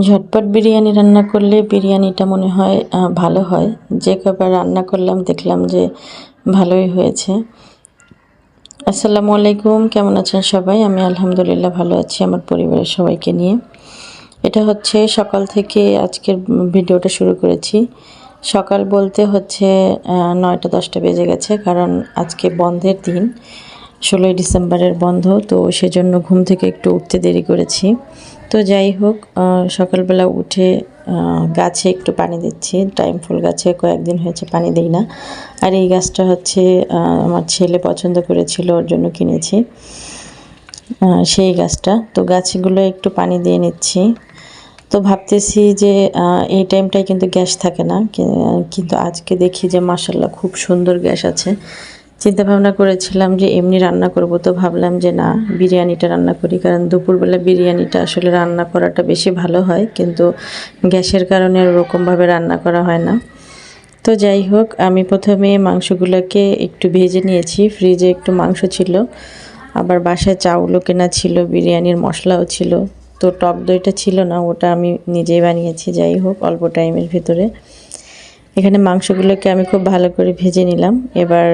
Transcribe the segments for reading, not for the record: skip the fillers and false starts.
ঝটপট বিরিয়ানি রান্না করলে বিরিয়ানিটা মনে হয় ভালো হয়। যে কবার রান্না করলাম দেখলাম যে ভালোই হয়েছে। আসসালামু আলাইকুম, কেমন আছেন সবাই? আমি আলহামদুলিল্লাহ ভালো আছি আমার পরিবারের সবাইকে নিয়ে। এটা হচ্ছে সকাল থেকে আজকের ভিডিওটা শুরু করেছি। সকাল বলতে হচ্ছে 9টা-10টা বেজে গেছে, কারণ আজকে বন্ধের দিন, 16ই ডিসেম্বরের বন্ধ, তো সেজন্য ঘুম থেকে একটু উঠতে দেরি করেছি। তো যাই হোক, সকালবেলা উঠে গাছে একটু পানি দিচ্ছি। টাইম ফুল গাছে কয়েকদিন হয়েছে পানি দিই না। আর এই গাছটা হচ্ছে আমার ছেলে পছন্দ করেছিল, ওর জন্য কিনেছি সেই গাছটা। তো গাছগুলো একটু পানি দিয়ে নিচ্ছি। তো ভাবতেছি যে এই টাইমটায় কিন্তু গ্যাস থাকে না, কিন্তু আজকে দেখি যে মাশাআল্লাহ খুব সুন্দর গ্যাস আছে। চিন্তা ভাবনা করেছিলাম যে এমনি রান্না করব, তো ভাবলাম যে না, বিরিয়ানিটা রান্না করি, কারণ দুপুরবেলা বিরিয়ানিটা আসলে রান্না করাটা বেশি ভালো হয়, কিন্তু গ্যাসের কারণে ওরকমভাবে রান্না করা হয় না। তো যাই হোক, আমি প্রথমে মাংসগুলোকে একটু ভেজে নিয়েছি। ফ্রিজে একটু মাংস ছিল, আবার বাসায় চাউলও কেনা ছিল, বিরিয়ানির মশলাও ছিল। তো টক দইটা ছিল না, ওটা আমি নিজেই বানিয়েছি। যাই হোক, অল্প টাইমের ভিতরে এখানে মাংসগুলোকে আমি খুব ভালো করে ভেজে নিলাম। এবার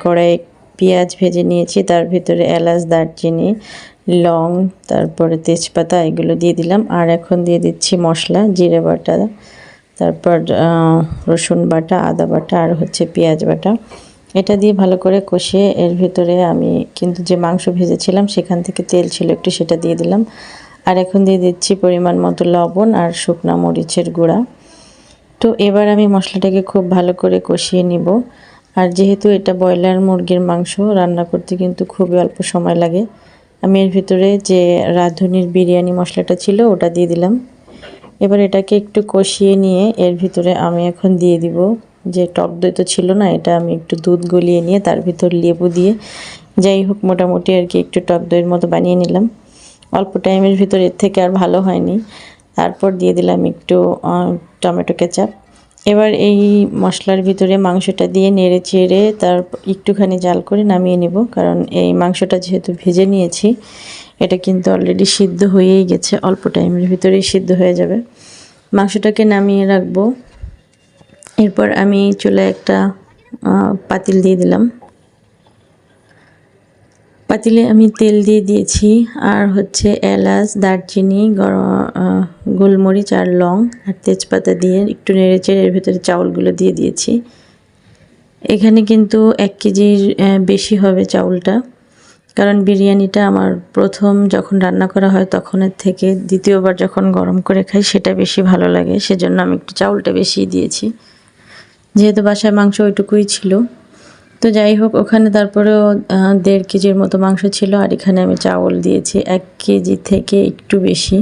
কড়াইয়ে পেঁয়াজ ভেজে নিয়েছি, তার ভিতরে এলাচ, দারচিনি, লং, তারপরে তেজপাতা এগুলো দিয়ে দিলাম। আর এখন দিয়ে দিচ্ছি মশলা, জিরে বাটা, তারপর রসুন বাটা, আদা বাটা, আর হচ্ছে পেঁয়াজ বাটা। এটা দিয়ে ভালো করে কষিয়ে এর ভিতরে আমি কিন্তু যে মাংস ভেজেছিলাম সেখান থেকে তেল ছিল একটু, সেটা দিয়ে দিলাম। আর এখন দিয়ে দিচ্ছি পরিমাণ মতো লবণ আর শুকনা মরিচের গুঁড়া। তো এবার আমি মশলাটাকে খুব ভালো করে কষিয়ে নিব। আর যেহেতু এটা ব্রয়লার মুরগির মাংস, রান্না করতে কিন্তু খুবই অল্প সময় লাগে। আমি এর ভিতরে যে রাঁধুনির বিরিয়ানি মশলাটা ছিল ওটা দিয়ে দিলাম। এবার এটাকে একটু কষিয়ে নিয়ে এর ভিতরে আমি এখন দিয়ে দিব যে টক দই তো ছিল না, এটা আমি একটু দুধ গলিয়ে নিয়ে তার ভিতর লেবু দিয়ে, যাই হোক মোটামুটি আর কি একটু টক দইয়ের মতো বানিয়ে নিলাম। অল্প টাইমের ভিতর এর থেকে আর ভালো হয়নি। তারপর দিয়ে দিলাম একটু টমেটো কেচাপ। এবার এই মশলার ভিতরে মাংসটা দিয়ে নেড়ে চেড়ে তার একটুখানি জাল করে নামিয়ে নেব, কারণ এই মাংসটা যেহেতু ভেজে নিয়েছি এটা কিন্তু অলরেডি সিদ্ধ হয়েই গেছে, অল্প টাইমের ভিতরেই সিদ্ধ হয়ে যাবে। মাংসটাকে নামিয়ে রাখবো। এরপর আমি চুলায় একটা পাতিল দিয়ে দিলাম। পাতিলে আমি তেল দিয়ে দিয়েছি, আর হচ্ছে এলাচ, দারচিনি, গোলমরিচ আর লং আর তেজপাতা দিয়ে একটু নেড়েচেড়ে এর ভিতরে চাউলগুলো দিয়ে দিয়েছি। এখানে কিন্তু 1 কেজির বেশি হবে চাউলটা, কারণ বিরিয়ানিটা আমার প্রথম যখন রান্না করা হয় তখনের থেকে দ্বিতীয়বার যখন গরম করে খাই সেটা বেশি ভালো লাগে, সেজন্য আমি একটু চাউলটা বেশি দিয়েছি, যেহেতু বাসায় মাংস ওইটুকুই ছিল। তো যাই হোক, ওখানে তারপরেও 1.5 কেজির মতো মাংস ছিল, আর এখানে আমি চাউল দিয়েছি 1 কেজি থেকে একটু বেশি।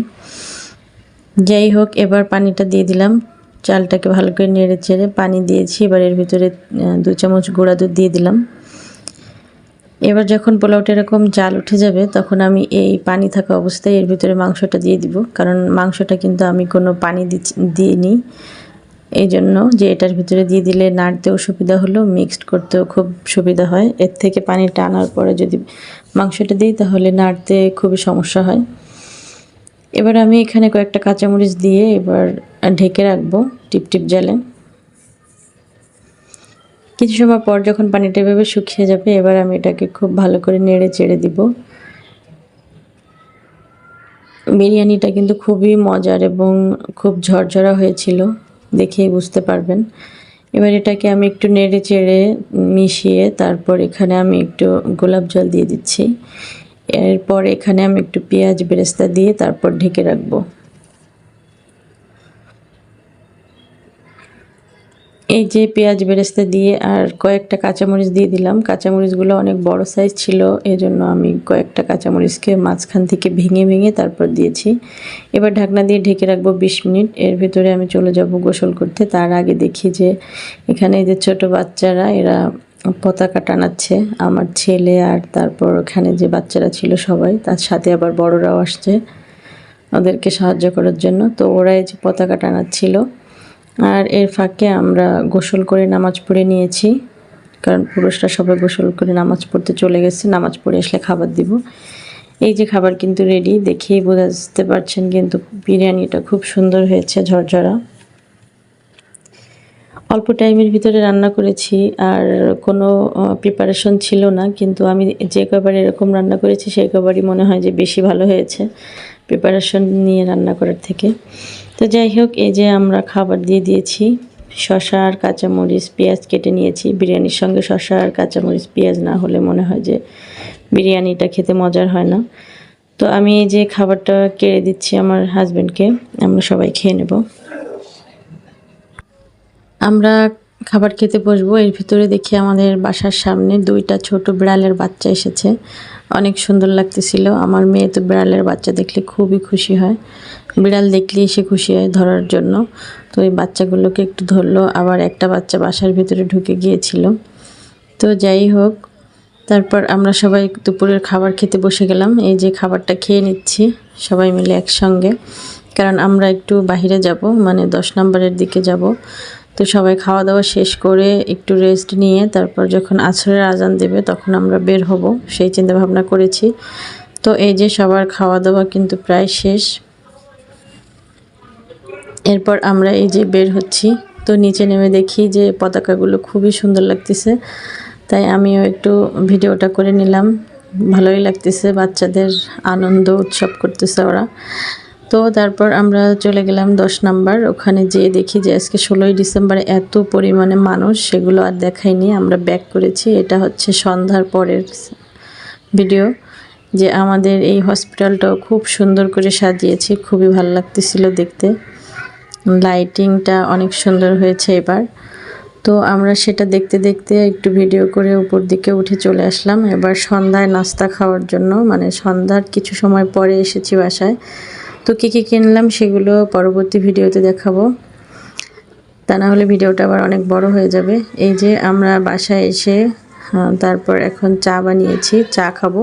যাই হোক, এবার পানিটা দিয়ে দিলাম, চালটাকে ভালো করে নেড়ে চেড়ে পানি দিয়েছি। এবার এর ভিতরে 2 চামচ গুঁড়া দুধ দিয়ে দিলাম। এবার যখন পোলাওটা এরকম জাল উঠে যাবে তখন আমি এই পানি থাকা অবস্থায় এর ভিতরে মাংসটা দিয়ে দিব, কারণ মাংসটা কিন্তু আমি কোনো পানি দিইনি, এই জন্য যে এটার ভিতরে দিয়ে দিলে নাড়তেও সুবিধা হলো, মিক্সড করতেও খুব সুবিধা হয়। এর থেকে পানি টানার পরে যদি মাংসটা দিই তাহলে নাড়তে খুবই সমস্যা হয়। এবার আমি এখানে কয়েকটা কাঁচামরিচ দিয়ে এবার ঢেকে রাখবো টিপটিপ জালে। কিছু সময় পর যখন পানিটা এভাবে শুকিয়ে যাবে, এবার আমি এটাকে খুব ভালো করে নেড়ে চেড়ে দিব। বিরিয়ানিটা কিন্তু খুবই মজার এবং খুব ঝরঝরা হয়েছিল, দেখেই বুঝতে পারবেন। এবার এটাকে আমি একটু নেড়ে চেড়ে মিশিয়ে তারপর এখানে আমি একটু গোলাপ জল দিয়ে দিচ্ছি। এরপর এখানে আমি একটু পেঁয়াজ বেরেস্তা দিয়ে তারপর ঢেকে রাখবো। এই যে পেঁয়াজ বেরেস্তা দিয়ে আর কয়েকটা কাঁচামরিচ দিয়ে দিলাম। কাঁচামরিচগুলো অনেক বড় সাইজ ছিল, এজন্য আমি কয়েকটা কাঁচামরিচকে মাঝখান থেকে ভেঙে ভেঙে তারপর দিয়েছি। এবার ঢাকনা দিয়ে ঢেকে রাখবো 20 মিনিট। এর ভিতরে আমি চলে যাব গোসল করতে। তার আগে দেখি যে এখানে যে ছোট বাচ্চারা এরা পতাকা টানাচ্ছে, আমার ছেলে আর তারপর ওখানে যে বাচ্চারা ছিল সবাই, তার সাথে আবার বড়রাও আসছে ওদেরকে সাহায্য করার জন্য। তো ওরা এই যে পতাকা টানাচ্ছিল, আর এর ফাঁকে আমরা গোসল করে নামাজ পড়ে নিয়েছি, কারণ পুরুষরা সবাই গোসল করে নামাজ পড়তে চলে গেছে, নামাজ পড়ে আসলে খাবার দিব। এই যে খাবার কিন্তু রেডি, দেখেই বুঝতে পারছেন কিন্তু বিরিয়ানিটা খুব সুন্দর হয়েছে, ঝরঝরা। অল্প টাইমের ভিতরে রান্না করেছি, আর কোনো প্রিপারেশন ছিল না, কিন্তু আমি যে কবার এরকম রান্না করেছি সেই কবারই মনে হয় যে বেশি ভালো হয়েছে প্রিপারেশন নিয়ে রান্না করার থেকে। তো যাই হোক, এই যে আমরা খাবার দিয়ে দিয়েছি, শসা আর কাঁচামরিচ পেঁয়াজ কেটে নিয়েছি। বিরিয়ানির সঙ্গে শসা আর কাঁচামরিচ পেঁয়াজ না হলে মনে হয় যে বিরিয়ানিটা খেতে মজার হয় না। তো আমি এই যে খাবারটা কেড়ে দিচ্ছি আমার হাজব্যান্ডকে, আমরা সবাই খেয়ে নেব। আমরা খাবার খেতে বসবো, এর ভিতরে দেখি আমাদের বাসার সামনে 2টা ছোট বিড়ালের বাচ্চা এসেছে। অনেক সুন্দর লাগতেছিল। আমার মেয়ে তো বিড়ালের বাচ্চা দেখলে খুবই খুশি হয়, বিড়াল দেখলেই সে খুশি হয় ধরার জন্য। তো এই বাচ্চাগুলোকে একটু ধরলো, আবার একটা বাচ্চা বাসার ভিতরে ঢুকে গিয়েছিল। তো যাই হোক, তারপর আমরা সবাই দুপুরের খাবার খেতে বসে গেলাম। এই যে খাবারটা খেয়ে নিচ্ছি সবাই মিলে একসঙ্গে, কারণ আমরা একটু বাইরে যাব, মানে 10 নম্বরের দিকে যাব। তো সবাই খাওয়া দাওয়া শেষ করে একটু রেস্ট নিয়ে তারপর যখন আসরের আজান দেবে তখন আমরা বের হব, সেই চিন্তা ভাবনা করেছি। তো এই যে সবার খাওয়া দাওয়া কিন্তু প্রায় শেষ। এরপর আমরা এই যে বের হচ্ছি। তো নিচে নেমে দেখি যে পতাকাগুলো খুবই সুন্দর লাগতেছে, তাই আমিও একটু ভিডিওটা করে নিলাম। ভালোই লাগতেছে, বাচ্চাদের আনন্দ উৎসব করতেছে ওরা। তো তারপর আমরা চলে গেলাম 10 নাম্বার। ওখানে যেয়ে দেখি যে আজকে 16ই ডিসেম্বরে এত পরিমাণে মানুষ, সেগুলো আর দেখাইনি, আমরা ব্যাক করেছি। এটা হচ্ছে সন্ধ্যার পরের ভিডিও, যে আমাদের এই হসপিটালটাও খুব সুন্দর করে সাজিয়েছে, খুবই ভালো লাগতেছিল দেখতে। লাইটিংটা অনেক সুন্দর হয়েছে এবার। তো আমরা সেটা দেখতে দেখতে একটু ভিডিও করে উপর দিকে উঠে চলে আসলাম। এবার সন্ধ্যায় নাস্তা খাওয়ার জন্য, মানে সন্ধ্যার কিছু সময় পরে এসেছি বাসায়। তো কী কী কিনলাম সেগুলো পরবর্তী ভিডিওতে দেখাবো, তা না হলে ভিডিওটা আবার অনেক বড় হয়ে যাবে। এই যে আমরা বাসায় এসে তারপর এখন চা বানিয়েছি, চা খাবো।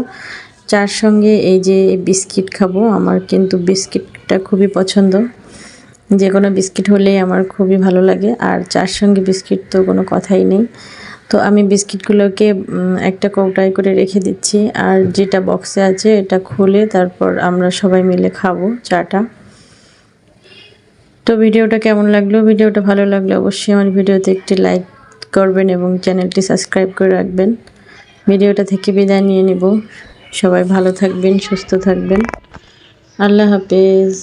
চার সঙ্গে এই যে বিস্কিট খাবো। আমার কিন্তু বিস্কিটটা খুবই পছন্দ, যে কোনো বিস্কিট হলেই আমার খুবই ভালো লাগে, আর চার সঙ্গে বিস্কিট তো কোনো কথাই নেই। তো আমি বিস্কিটগুলোকে একটা কৌটায় করে রেখে দিচ্ছি, আর যেটা বক্সে আছে এটা খুলে তারপর আমরা সবাই মিলে খাবো চাটা। তো ভিডিওটা কেমন লাগলো? ভিডিওটা ভালো লাগলে অবশ্যই আমার ভিডিওতে একটি লাইক করবেন এবং চ্যানেলটি সাবস্ক্রাইব করে রাখবেন। ভিডিওটা থেকে বিদায় নিয়ে নেব। সবাই ভালো থাকবেন, সুস্থ থাকবেন। আল্লাহ হাফেজ।